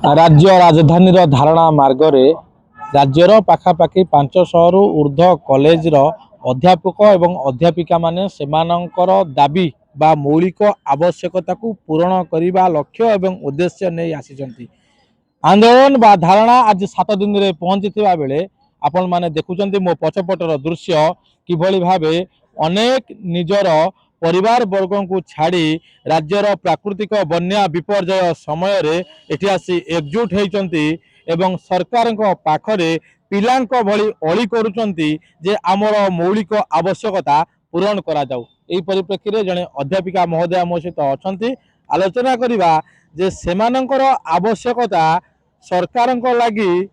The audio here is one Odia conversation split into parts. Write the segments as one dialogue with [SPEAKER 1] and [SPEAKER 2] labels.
[SPEAKER 1] राज्य राजधानी धारणा मार्गरे राज्यर पाखापाखि 500 रु ऊर्ध्व कॉलेज अध्यापक एवं अध्यापिका माने सेमानंकर दाबी बा मौलिक आवश्यकता को पूरण करने लक्ष्य एवं उद्देश्य नहीं आसी आंदोलन बा धारणा आज 7 दिन रे पहुंची बेले आपण माने देखुचंती मो पछपटर दृश्य किभली भावे अनेक निजर परिवार वर्ग को छाड़ी राज्यर प्राकृतिक बन्या विपर्यय समय एठी आसी एकजुट होती एवं सरकार पाखरे पिलांक भली अली करुचंती जे आमर मौलिक आवश्यकता पूरण करा जाऊ। एही परिप्रेक्षी रे जने अध्यापिका महोदय मो सहित अछंती आलोचना करिबा जे सेमानंकर आवश्यकता सरकार लगी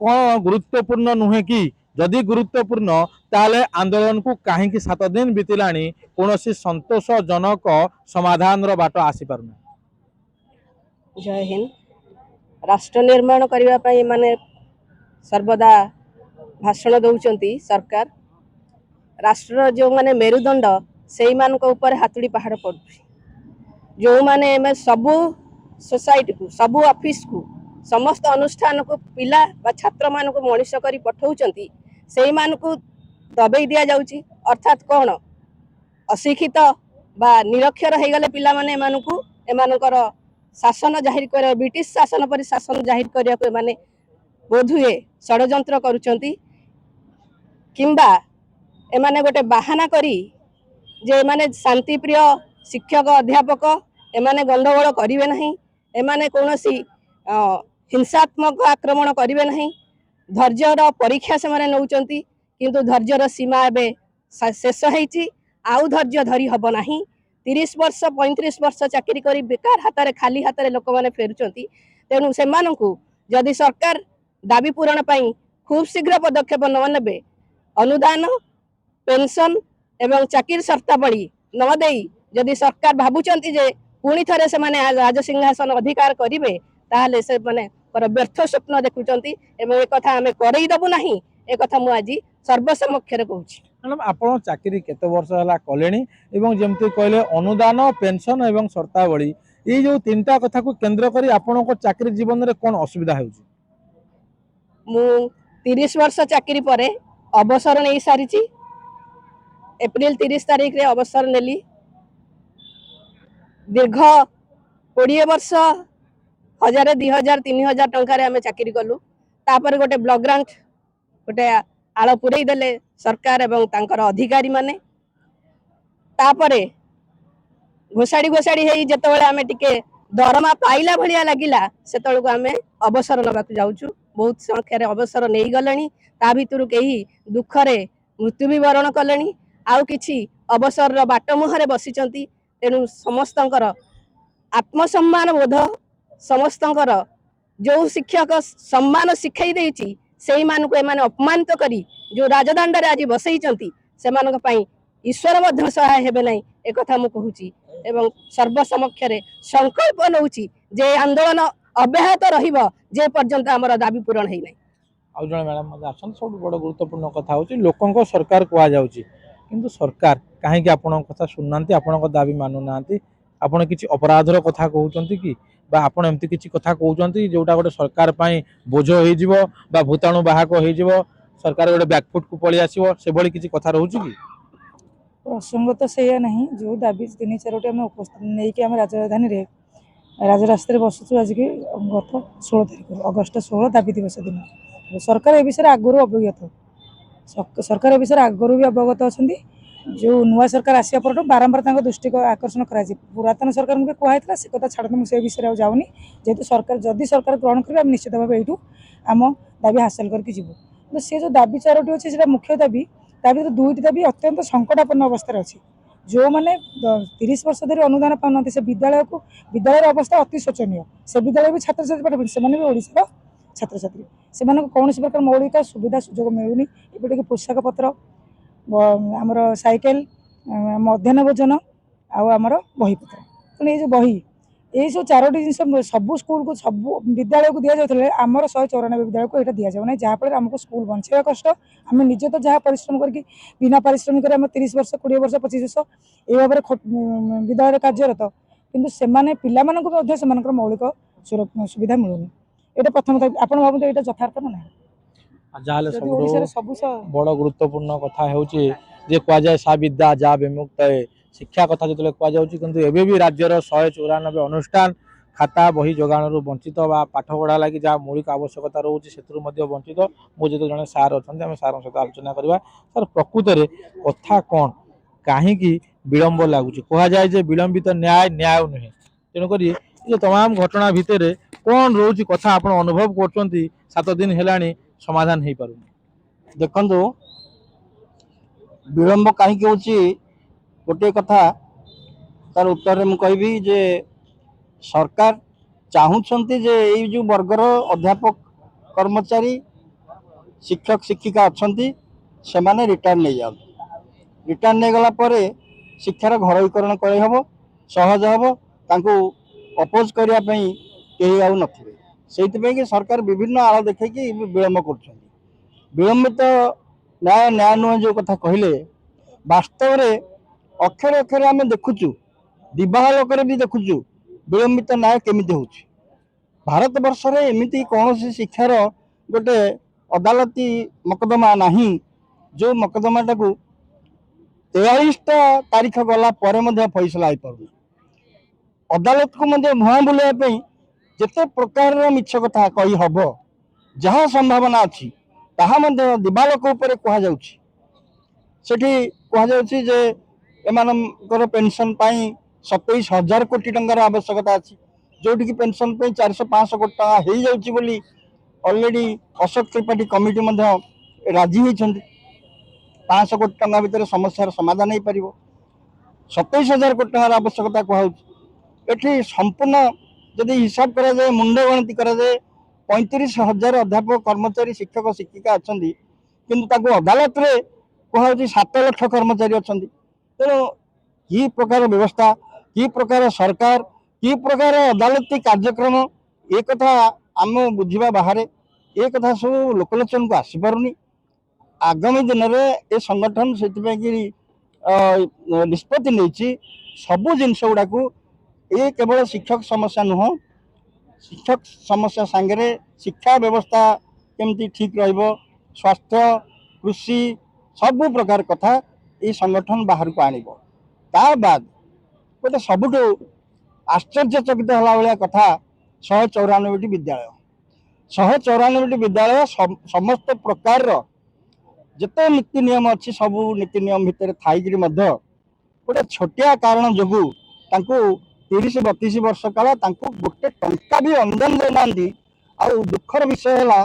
[SPEAKER 1] कौन गुरुत्वपूर्ण नुहे कि जदि गुरुत्वपूर्ण ताले आंदोलन को कहीं 7 दिन बीतला कौन संतोषजनक समाधान बाट आसी पारना।
[SPEAKER 2] जय हिंद। राष्ट्र निर्माण करने माने सर्वदा भाषण दौरान सरकार राष्ट्र जो माने मेरुदंड से मान ऊपर हाथुड़ी पहाड़ पड़ जो माने सबू सोसाइटी को सबू ऑफिस को समस्त अनुष्ठान को पिला छात्र मान को मनीष कर पठाउछंती से मान को दबे दिया जाउची। अर्थात कौन अशिक्षित बा निरक्षर हो गले पिला माने एमानकु एमानकर शासन जाहिर कर ब्रिटिश शासन पर शासन जाहिर करने माने बोध हुए षड्यंत्र करुचंती किंबा एमाने गोटे बाहाना करी जे माने शांति प्रिय शिक्षक अध्यापक एमाने गंडगोल करिवे नहीं, एमाने कौनसी हिंसात्मक आक्रमण करिवे नहीं, धैर्यर परीक्षा से माने नौचंती किंतु धैर्यर सीमा एबे शेष होईची। आउ धैर्य धरी हब नहीं। 30 वर्ष 35 वर्ष चाकरी करी बेकार हाथ में खाली हाथ में लोक मैंने फेरुचंती। तेणु से जदि सरकार दाबी पूरण पाई खूब शीघ्र पदक्षेप न नेबे अनुदान पेंशन एवं चाकरी शर्तावली न देई जदि सरकार भावुचंती जे पुणी थरे से माने राजसिंहासन अधिकार करिवे ताहले से माने व्यर्थ स्वप्न देखुचंती एवं एक कथा हमें करई दबु नहीं। एक कथा मु आज सर्वसमक्ष रे कहूची।
[SPEAKER 1] मैडम आपण चाकरी केते वर्ष हला कलेनी एवं जेमती कहले अनुदान पेंशन एवं शर्तावली ये जो तीनटा कथा को केंद्र करी आपण को चाकरी जीवन रे कोन असुविधा होउची?
[SPEAKER 2] मु 30 वर्ष चाकरी परे अवसर नहीं सारिची। एप्रिल 30 तारीख रे अवसर नेली। दीर्घ 20 वर्ष 1000 2000 3000 टंका रे हमें चाकरी कलु। तापर गोटे ब्लॉक ग्रांट गोटे आळ पुरई देले सरकार एवं तांकर अधिकारी माने। तापरे घोषाड़ी घोषाड़ी हेई जेतबेले हमें टिके दरमा पाइला भलिया लागिला सेतळको हमें अवसर नबाकु जाउछु। बहुत संख्या रे अवसर नेई गलेनी। ता भितरु केही दुखरे मृत्यु भी वरण कलेनी। आउ किछि अवसर रो बाट मुहरे बसिचंती। तेणु समस्तंकर आत्मसम्मान बोध समस्तंकर जो शिक्षक सम्मान शिखाई देछि सेही मान को एमाने अपमानित करी जो राजदंड रे आज बसैचंती सेमानक पई ईश्वर मध्य सहाय हेबे नै एक कथा मु कहूची एवं सर्वसमक्ष रे संकल्प नउची जे आंदोलन अब्याहत रहिबो जे पर्यंत हमर दाबी पूरण हेइ नै।
[SPEAKER 1] आउ जण मैडम मते आछन सब बड़ गुरुत्वपूर्ण कथा होची लोकंको सरकार कुआ जाउची किंतु सरकार काहे कि आपन कथा सुननांती आपन दाबी मानु नांती आपण किछि अपराधर कथा कहउचंती कि बा आपण एमती किछि कथा कहउचंती जोटा गोटे सरकार पई बोझ होई जिवो बा भूताणु बाहक होई जिवो सरकार गोटे बैकफुट को पळी आसीबो से भली किछि कथा रहउची कि?
[SPEAKER 3] प्रसंग तो से नहीं जो दाबी 3-4 आम उपस्थित नहीं कि आम राजधानी रे राजरास्ता बसुचु आज की गत 16 तारीख अगस्ट 16 दाबी दिवस दिन सरकार ए विषय आगुरी अवगत सरकार ए विषय आगुरी भी अवगत अच्छा जो नुआ सरकार आसिया पर बारंबार दृष्टि आकर्षण कर पुरातन सरकार भी कहला से कथा छाड़ मुझे विषय जाऊनी जेहेतु सरकार जदि सरकार ग्रहण करेंगे निश्चित भाव यू आम दाबी हासिल करके जीवु। तो सी जो दाबी 4टी अच्छे से मुख्य दाबी ता भर 2टी दाबी अत्यंत संकटापन्न अवस्था अच्छी जो मैंने 30 वर्ष धरी अनुदान पाऊना से विद्यालय अवस्था अति शोचनीय से विद्यालय भी छात्र छात्री पाठ पढ़े भी ओडिशार छात्र छात्री से कौन प्रकार मौलिक सुविधा सुजोग मिलूनी एपटे पोशाक पत्र आमर साइकेल मध्याह्न भोजन आमर बहीपत्र तेणु ये जो बही ये सब 4टी जिन सबू स्कूल को सब विद्यालय को दि जाता आमर 194 विद्यालय को यहाँ दि जाऊना जहाँफल आमको स्कूल बंचा कष्ट आम निजे तो जहाँ परिश्रम करके बिना पारिश्रमिक 30 वर्ष 20 वर्ष 25 वर्ष ये भाव विद्यालय कार्यरत किंतु से पिला मौलिक सुविधा मिलूनी এটা প্রথম ଆପଣ ଭାବନ୍ତୁ ଏଇଟା ଯଥାର୍ଥ ନା ନାହିଁ?
[SPEAKER 1] ଯାହାହେଲେ
[SPEAKER 3] ଯଦି
[SPEAKER 1] ସବୁଠୁ
[SPEAKER 3] ଓଡ଼ିଶାରେ ସବୁ
[SPEAKER 1] ବଡ଼ ଗୁରୁତ୍ୱପୂର୍ଣ୍ଣ କଥା ହେଉଛି ଯେ କୁହାଯାଏ ସା ବିଦ୍ୟା ଯା ବିମୁକ୍ତ ଶିକ୍ଷା କଥା ଯେତେବେଳେ କୁହାଯାଉଛି, କିନ୍ତୁ ଏବେ ବି ରାଜ୍ୟର 194 ଅନୁଷ୍ଠାନ ଖାତା ବହି ଯୋଗାଣରୁ ବଞ୍ଚିତ ବା ପାଠ ପଢ଼ା ଲାଗି ଯାହା ମୌଳିକ ଆବଶ୍ୟକତା ରହୁଛି ସେଥିରୁ ମଧ୍ୟ ବଞ୍ଚିତ। ମୁଁ ଯେହେତୁ ଜଣେ ସାର୍ ଅଛନ୍ତି, ଆମେ ସାର୍ଙ୍କ ସହିତ ଆଲୋଚନା କରିବା। ସାର୍, ପ୍ରକୃତରେ କଥା କ'ଣ, କାହିଁକି ବିଳମ୍ବ ଲାଗୁଛି? କୁହାଯାଏ ଯେ ବିଳମ୍ବିତ ନ୍ୟାୟ ନ୍ୟାୟ ନୁହେଁ। ତେଣୁକରି ଏ ତମାମ ଘଟଣା ଭିତରେ କ'ଣ ରହୁଛି କଥା ଆପଣ ଅନୁଭବ କରୁଛନ୍ତି 7 ଦିନ ହେଲାଣି ସମାଧାନ ହେଇପାରୁନି?
[SPEAKER 4] ଦେଖନ୍ତୁ, ବିଳମ୍ବ କାହିଁକି ହେଉଛି ଗୋଟିଏ କଥା ତାର ଉତ୍ତରରେ ମୁଁ କହିବି ଯେ ସରକାର ଚାହୁଁଛନ୍ତି ଯେ ଏଇ ଯେଉଁ ବର୍ଗର ଅଧ୍ୟାପକ କର୍ମଚାରୀ ଶିକ୍ଷକ ଶିକ୍ଷିକା ଅଛନ୍ତି ସେମାନେ ରିଟାୟାର୍ଡ ନେଇଯାଆନ୍ତୁ। ରିଟାୟାର୍ଡ ନେଇଗଲା ପରେ ଶିକ୍ଷାର ଘରୋଇକରଣ କରିହେବ, ସହଜ ହେବ, ତାଙ୍କୁ ଅପୋଜ କରିବା ପାଇଁ କେହି ଆଉ ନଥିବେ। ସେଇଥିପାଇଁ କି ସରକାର ବିଭିନ୍ନ ଆଳ ଦେଖେଇକି ବିଳମ୍ବ କରୁଛନ୍ତି। ବିଳମ୍ବିତ ନ୍ୟାୟ ନ୍ୟାୟ ନୁହେଁ ଯେଉଁ କଥା କହିଲେ, ବାସ୍ତବରେ ଅକ୍ଷରେ ଅକ୍ଷରେ ଆମେ ଦେଖୁଛୁ, ବିବାହ ଲୋକରେ ବି ଦେଖୁଛୁ ବିଳମ୍ବିତ ନ୍ୟାୟ କେମିତି ହେଉଛି। ଭାରତବର୍ଷରେ ଏମିତି କୌଣସି ଶିକ୍ଷାର ଗୋଟେ ଅଦାଲତି ମକଦ୍ଦମା ନାହିଁ ଯେଉଁ ମକଦ୍ଦମାଟାକୁ 43ଟା ତାରିଖ ଗଲା ପରେ ମଧ୍ୟ ଫଇସଲା ହେଇପାରୁନି। ଅଦାଲତକୁ ମଧ୍ୟ ଭୁଆଁ ବୁଲାଇବା ପାଇଁ ଯେତେ ପ୍ରକାରର ମିଛ କଥା କହି ହେବ, ଯାହା ସମ୍ଭାବନା ଅଛି ତାହା ମଧ୍ୟ ଦିବାଲୋକ ଉପରେ କୁହାଯାଉଛି। ସେଠି କୁହାଯାଉଛି ଯେ ଏମାନଙ୍କର ପେନସନ ପାଇଁ 27,000 କୋଟି ଟଙ୍କାର ଆବଶ୍ୟକତା ଅଛି, ଯେଉଁଠିକି ପେନସନ ପାଇଁ 400-500 କୋଟି ଟଙ୍କା ହେଇଯାଉଛି ବୋଲି ଅଲରେଡ଼ି ଅଶୋକ ତ୍ରିପାଠୀ କମିଟି ମଧ୍ୟ ରାଜି ହୋଇଛନ୍ତି। 500 କୋଟି ଟଙ୍କା ଭିତରେ ସମସ୍ୟାର ସମାଧାନ ହେଇପାରିବ। 27,000 କୋଟି ଟଙ୍କାର ଆବଶ୍ୟକତା କୁହାଯାଉଛି। ଏଠି ସମ୍ପୂର୍ଣ୍ଣ ଯଦି ହିସାବ କରାଯାଏ, ମୁଣ୍ଡ ଗଣତି କରାଯାଏ, 35,000 ଅଧ୍ୟାପକ କର୍ମଚାରୀ ଶିକ୍ଷକ ଶିକ୍ଷିକା ଅଛନ୍ତି, କିନ୍ତୁ ତାକୁ ଅଦାଲତରେ କୁହାଯାଉଛି 7 ଲକ୍ଷ କର୍ମଚାରୀ ଅଛନ୍ତି। ତେଣୁ କି ପ୍ରକାର ବ୍ୟବସ୍ଥା, କି ପ୍ରକାର ସରକାର, କି ପ୍ରକାର ଅଦାଲତି କାର୍ଯ୍ୟକ୍ରମ, ଏ କଥା ଆମ ବୁଝିବା ବାହାରେ। ଏ କଥା ସବୁ ଲୋକଲୋଚନକୁ ଆସିପାରୁନି। ଆଗାମୀ ଦିନରେ ଏ ସଂଗଠନ ସେଥିପାଇଁ କି ନିଷ୍ପତ୍ତି ନେଇଛି ସବୁ ଜିନିଷ ଗୁଡ଼ାକୁ, ଏ କେବଳ ଶିକ୍ଷକ ସମସ୍ୟା ନୁହଁ, ଶିକ୍ଷକ ସମସ୍ୟା ସାଙ୍ଗରେ ଶିକ୍ଷା ବ୍ୟବସ୍ଥା କେମିତି ଠିକ୍ ରହିବ, ସ୍ୱାସ୍ଥ୍ୟ, କୃଷି, ସବୁ ପ୍ରକାର କଥା এই ସଂଗଠନ ବାହାରକୁ ଆଣିବ। ତା ବାଦ ଗୋଟେ ସବୁଠୁ ଆଶ୍ଚର୍ଯ୍ୟଚକିତ ହେଲା ଭଳିଆ କଥା, 194ଟି ବିଦ୍ୟାଳୟ, 194ଟି ବିଦ୍ୟାଳୟ ସମସ୍ତ ପ୍ରକାରର ଯେତେ ନୀତି ନିୟମ ଅଛି ସବୁ ନୀତି ନିୟମ ଭିତରେ ଥାଇକିରି ମଧ୍ୟ ଗୋଟେ ଛୋଟିଆ କାରଣ ଯୋଗୁଁ ତାଙ୍କୁ 30-32 ବର୍ଷ କାଳ ତାଙ୍କୁ ଗୋଟେ ଟଙ୍କା ବି ଅନୁଦାନ ଦେଉନାହାନ୍ତି। ଆଉ ଦୁଃଖର ବିଷୟ ହେଲା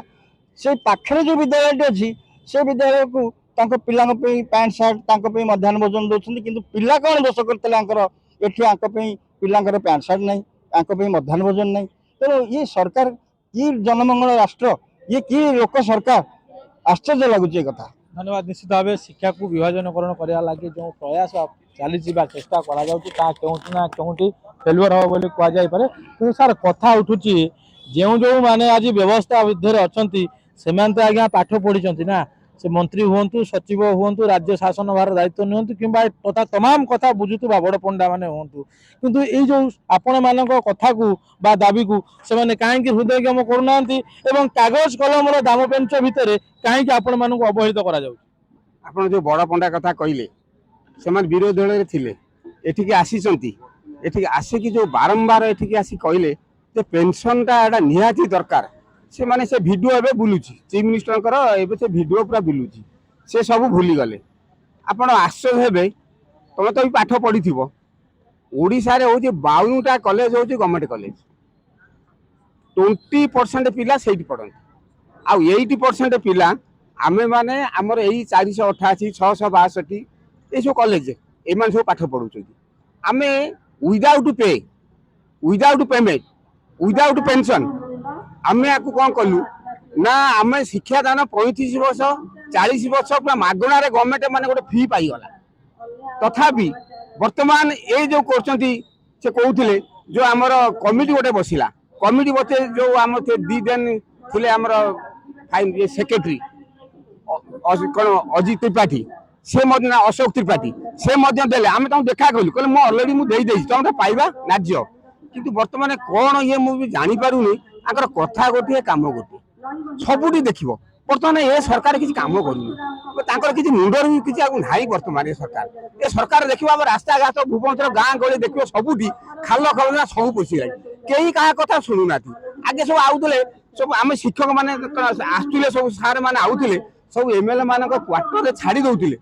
[SPEAKER 4] ସେ ପାଖରେ ଯେଉଁ ବିଦ୍ୟାଳୟଟି ଅଛି ସେ ବିଦ୍ୟାଳୟକୁ ତାଙ୍କ ପିଲାଙ୍କ ପାଇଁ ପ୍ୟାଣ୍ଟ ସାର୍ଟ, ତାଙ୍କ ପାଇଁ ମଧ୍ୟାହ୍ନ ଭୋଜନ ଦେଉଛନ୍ତି, କିନ୍ତୁ ପିଲା କ'ଣ ଦୋଷ କରିଥିଲେ ଆଙ୍କର? ଏଠି ଆଙ୍କ ପାଇଁ ପିଲାଙ୍କର ପ୍ୟାଣ୍ଟ ସାର୍ଟ ନାହିଁ, ଆଙ୍କ ପାଇଁ ମଧ୍ୟାହ୍ନ ଭୋଜନ ନାହିଁ। ତେଣୁ ଇଏ ସରକାର କି ଜନମଙ୍ଗଳ ରାଷ୍ଟ୍ର, ଇଏ କି ଲୋକ ସରକାର? ଆଶ୍ଚର୍ଯ୍ୟ ଲାଗୁଛି ଏ କଥା।
[SPEAKER 1] ଧନ୍ୟବାଦ। ନିଶ୍ଚିତ ଭାବେ ଶିକ୍ଷାକୁ ବିଭାଜନକରଣ କରିବା ଲାଗି ଯେଉଁ ପ୍ରୟାସ ଚାଲିଛି ବା ଚେଷ୍ଟା କରାଯାଉଛି ତାହା କେଉଁଠି ନା କେଉଁଠି ଫେଲୁଅର ହେବ ବୋଲି କୁହାଯାଇପାରେ। କିନ୍ତୁ ସାର୍, କଥା ଉଠୁଛି ଯେଉଁମାନେ ଆଜି ବ୍ୟବସ୍ଥା ଭିତରେ ଅଛନ୍ତି ସେମାନେ ତ ଆଜ୍ଞା ପାଠ ପଢ଼ିଛନ୍ତି ନା, ସେ ମନ୍ତ୍ରୀ ହୁଅନ୍ତୁ, ସଚିବ ହୁଅନ୍ତୁ, ରାଜ୍ୟ ଶାସନ ଭାର ଦାୟିତ୍ୱ ନିଅନ୍ତୁ କିମ୍ବା ତଥା ତମାମ କଥା ବୁଝୁଥିବା ବଡ଼ ପଣ୍ଡା ମାନେ ହୁଅନ୍ତୁ, କିନ୍ତୁ ଏଇ ଯେଉଁ ଆପଣମାନଙ୍କ କଥାକୁ ବା ଦାବିକୁ ସେମାନେ କାହିଁକି ହୃଦୟଙ୍ଗମ କରୁନାହାନ୍ତି ଏବଂ କାଗଜ କଲମର ଦାମ ପେଞ୍ଚ ଭିତରେ କାହିଁକି ଆପଣମାନଙ୍କୁ ଅବହେଳିତ କରାଯାଉଛି?
[SPEAKER 5] ଆପଣ ଯେଉଁ ବଡ଼ ପଣ୍ଡା କଥା କହିଲେ, ସେମାନେ ବିରୋଧୀ ଦଳରେ ଥିଲେ, ଏଠିକି ଆସିଛନ୍ତି, ଏଠିକି ଆସିକି ଯେଉଁ ବାରମ୍ବାର ଏଠିକି ଆସି କହିଲେ ଯେ ପେନସନଟା ଏଇଟା ନିହାତି ଦରକାର, ସେମାନେ ସେ ଭିଡ଼ିଓ ଏବେ ବୁଲୁଛି, ଚିଫ୍ ମିନିଷ୍ଟରଙ୍କର ଏବେ ସେ ଭିଡ଼ିଓ ପୁରା ବୁଲୁଛି, ସେ ସବୁ ଭୁଲିଗଲେ। ଆପଣ ଆଶ୍ଚର୍ଯ୍ୟ ହେବେ, ତମେ ତ ବି ପାଠ ପଢ଼ିଥିବ, ଓଡ଼ିଶାରେ ହେଉଛି 52ଟା କଲେଜ ହେଉଛି ଗଭର୍ଣ୍ଣମେଣ୍ଟ କଲେଜ, 20% ପିଲା ସେଇଠି ପଢ଼ନ୍ତି, ଆଉ 80% ପିଲା ଆମେମାନେ ଆମର ଏଇ 488, 662 ଏଇସବୁ କଲେଜ ଏମାନେ ସବୁ ପାଠ ପଢ଼ୁଛନ୍ତି। ଆମେ without pay, without payment, without pension ଆମେ ଆକୁ କ'ଣ କଲୁ ନା ଆମେ ଶିକ୍ଷାଦାନ 35 ବର୍ଷ 40 ବର୍ଷ ପୁରା ମାଗଣାରେ ଗଭର୍ଣ୍ଣମେଣ୍ଟ ମାନେ ଗୋଟେ ଫି ପାଇଗଲା। ତଥାପି ବର୍ତ୍ତମାନ ଏଇ ଯେଉଁ କରୁଛନ୍ତି, ସେ କହୁଥିଲେ ଯେଉଁ ଆମର କମିଟି ଗୋଟେ ବସିଲା, କମିଟି ବସେ ଯେଉଁ ଆମର 2 ଦିନ ଥିଲେ ଆମର ସେକ୍ରେଟାରୀ କ'ଣ ଅଜିତ ତ୍ରିପାଠୀ, ସେ ମଧ୍ୟ ଅଶୋକ ତ୍ରିପାଠୀ, ସେ ମଧ୍ୟ ଦେଲେ। ଆମେ ତାଙ୍କୁ ଦେଖା କଲୁ, କହିଲେ ମୁଁ ଅଲରେଡ଼ି ମୁଁ ଦେଇଦେଇଛି, ତମେ ପାଇବା ନ୍ୟାଯ୍ୟ। କିନ୍ତୁ ବର୍ତ୍ତମାନ କ'ଣ ଇଏ ମୁଁ ବି ଜାଣିପାରୁନି, ତାଙ୍କର କଥା ଗୋଟିଏ କାମ ଗୋଟିଏ ସବୁଠି ଦେଖିବ। ବର୍ତ୍ତମାନ ଏ ସରକାର କିଛି କାମ କରୁନି, ତାଙ୍କର କିଛି ମୁଣ୍ଡରେ ବି କିଛି ଆଉ ନାହିଁ। ବର୍ତ୍ତମାନ ଏ ସରକାର ଦେଖିବ ଆମ ରାସ୍ତାଘାଟ ଭୁବନେଶ୍ୱର ଗାଁ ଗହଳି ଦେଖିବ ସବୁଠି ଖାଲ ଖଲନା ସବୁ ପଶିଲାଣି, କେହି କାହା କଥା ଶୁଣୁନାହାନ୍ତି। ଆଗେ ସବୁ ଆଉଥିଲେ, ସବୁ ଆମେ ଶିକ୍ଷକ ମାନେ ଆସୁଥିଲେ, ସବୁ ସାର୍ ମାନେ ଆଉଥିଲେ, ସବୁ ଏମଏଲଏ ମାନଙ୍କ କ୍ୱାର୍ଟରରେ ଛାଡି ଦଉଥିଲେ।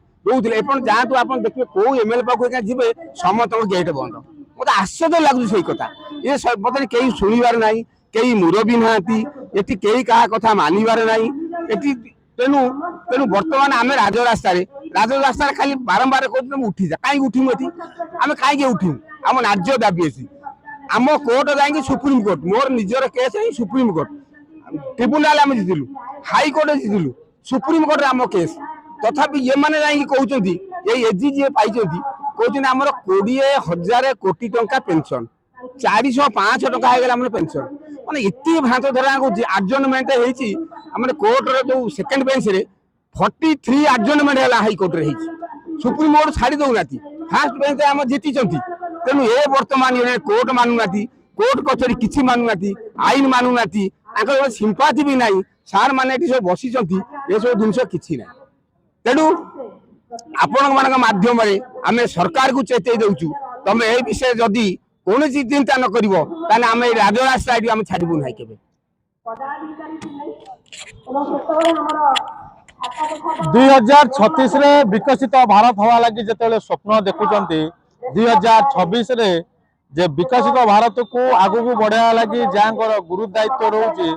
[SPEAKER 5] ଏପଣ ଯାଆନ୍ତୁ ଆପଣ ଦେଖିବେ କୋଉ ଏମଏଲଏ ପାଖକୁ ଯିବେ ସମସ୍ତଙ୍କ ଗେଟ୍ ବନ୍ଦ। ମତେ ଆଶ୍ଚର୍ଯ୍ୟ ଲାଗୁଛି ସେଇ କଥା। ଏ ବର୍ତ୍ତମାନ କେହି ଶୁଣିବାର ନାହିଁ, କେହି ମୁରବୀ ନାହାନ୍ତି, ଏଠି କେହି କାହା କଥା ମାନିବାର ନାହିଁ ଏଠି। ତେଣୁ ବର୍ତ୍ତମାନ ଆମେ ରାଜରାସ୍ତାରେ ଖାଲି ବାରମ୍ବାର କହୁଛୁ ଉଠିଯା, କାହିଁକି ଉଠିବୁ? ଏଠି ଆମେ କାହିଁକି ଉଠିବୁ? ଆମ ନ୍ୟାଯ୍ୟ ଦାବି ଅଛି। ଆମ କୋର୍ଟ ଯାଇକି ସୁପ୍ରିମକୋର୍ଟ, ମୋର ନିଜର କେସ୍ ହିଁ ସୁପ୍ରିମକୋର୍ଟ, ଟ୍ରିବ୍ୟୁନାଲ ଆମେ ଜିତିଲୁ, ହାଇକୋର୍ଟ ଜିତିଲୁ, ସୁପ୍ରିମକୋର୍ଟରେ ଆମ କେସ୍। ତଥାପି ଏମାନେ ଯାଇକି କହୁଛନ୍ତି, ଏଇ ଏଜି ଯିଏ ପାଇଛନ୍ତି କହୁଛନ୍ତି ଆମର 20,000 କୋଟି ଟଙ୍କା ପେନସନ, 400-500 ଟଙ୍କା ହେଇଗଲା ଆମର ପେନସନ। ମାନେ ଏତେ ଭ୍ରାନ୍ତ ଧରା ହଉଛି। ଆଡଜର୍ନମେଣ୍ଟ ହେଇଛି ଆମର କୋର୍ଟର ଯୋଉ ସେକେଣ୍ଡ ବେଞ୍ଚରେ 43 ଆଡଜର୍ନମେଣ୍ଟ ହେଲା, ହାଇକୋର୍ଟରେ ହେଇଛି, ସୁପ୍ରିମକୋର୍ଟ ଛାଡି ଦଉନାହାନ୍ତି, ଫାର୍ଷ୍ଟ ବେଞ୍ଚରେ ଆମେ ଜିତିଛନ୍ତି। ତେଣୁ ଏ ବର୍ତ୍ତମାନ କୋର୍ଟ ମାନୁନାହାନ୍ତି, କୋର୍ଟ କଚେରୀ କିଛି ମାନୁନାହାନ୍ତି, ଆଇନ ମାନୁନାହାନ୍ତି, ତାଙ୍କର ସିମ୍ପାଥି ବି ନାହିଁ। ସାର୍ ମାନେ ଏଠି ସବୁ ବସିଛନ୍ତି, ଏସବୁ ଜିନିଷ କିଛି ନାହିଁ। ତେଣୁ ଆପଣମାନଙ୍କ ମାଧ୍ୟମରେ ଆମେ ସରକାରକୁ ଚେତାଇ ଦେଉଛୁ, ତମେ ଏ ବିଷୟରେ ଯଦି କୌଣସି ଚିନ୍ତା ନ କରିବ ତାହେଲେ ଆମେ ଏଇ ରାଜରାସ୍ତା ଏଠି ଆମେ ଛାଡ଼ିବୁ ନାହିଁ କେବେ।
[SPEAKER 1] 2036 ବିକଶିତ ଭାରତ ହବା ଲାଗି ଯେତେବେଳେ ସ୍ୱପ୍ନ ଦେଖୁଛନ୍ତି, 2026 ଯେ ବିକଶିତ ଭାରତକୁ ଆଗକୁ ବଢାଇବା ଲାଗି ଯାହାଙ୍କର ଗୁରୁ ଦାୟିତ୍ୱ ରହୁଛି,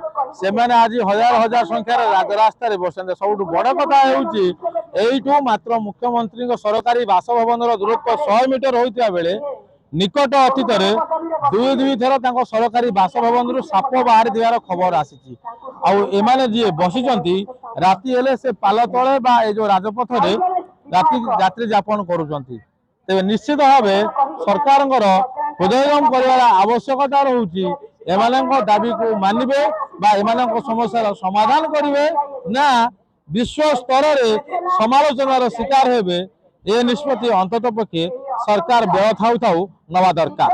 [SPEAKER 1] ସେମାନେ ଆଜି ହଜାର ହଜାର ସଂଖ୍ୟାରେ ରାଜରାସ୍ତାରେ ବସନ୍ତି। ସବୁଠୁ ବଡ କଥା ହେଉଛି ଏଇଠୁ ମାତ୍ର ମୁଖ୍ୟମନ୍ତ୍ରୀଙ୍କ ସରକାରୀ ବାସଭବନର ଦୂରତ୍ୱ 100 ମିଟର ହୋଇଥିବା ବେଳେ ନିକଟ ଅତୀତରେ ଦୁଇ ଥର ତାଙ୍କ ସରକାରୀ ବାସଭବନରୁ ସାପ ବାହାରିଥିବାର ଖବର ଆସିଛି। ଆଉ ଏମାନେ ଯିଏ ବସିଛନ୍ତି, ରାତି ହେଲେ ସେ ପାଲ ତଳେ ବା ଏ ଯୋଉ ରାଜପଥରେ ରାତ୍ରି ଯାପନ କରୁଛନ୍ତି। ତେବେ ନିଶ୍ଚିତ ଭାବେ ସରକାରଙ୍କର ହୃଦୟଙ୍ଗମ କରିବାର ଆବଶ୍ୟକତା ରହୁଛି। ଏମାନଙ୍କ ଦାବିକୁ ମାନିବେ ବା ଏମାନଙ୍କ ସମସ୍ୟାର ସମାଧାନ କରିବେ ନା ବିଶ୍ୱ ସ୍ତରରେ ସମାଲୋଚନାର ଶିକାର ହେବେ, ଏ ନିଷ୍ପତ୍ତି ଅନ୍ତତଃ ପକ୍ଷେ ସରକାର ବେଳ ଥାଉ ଥାଉ ନେବା ଦରକାର।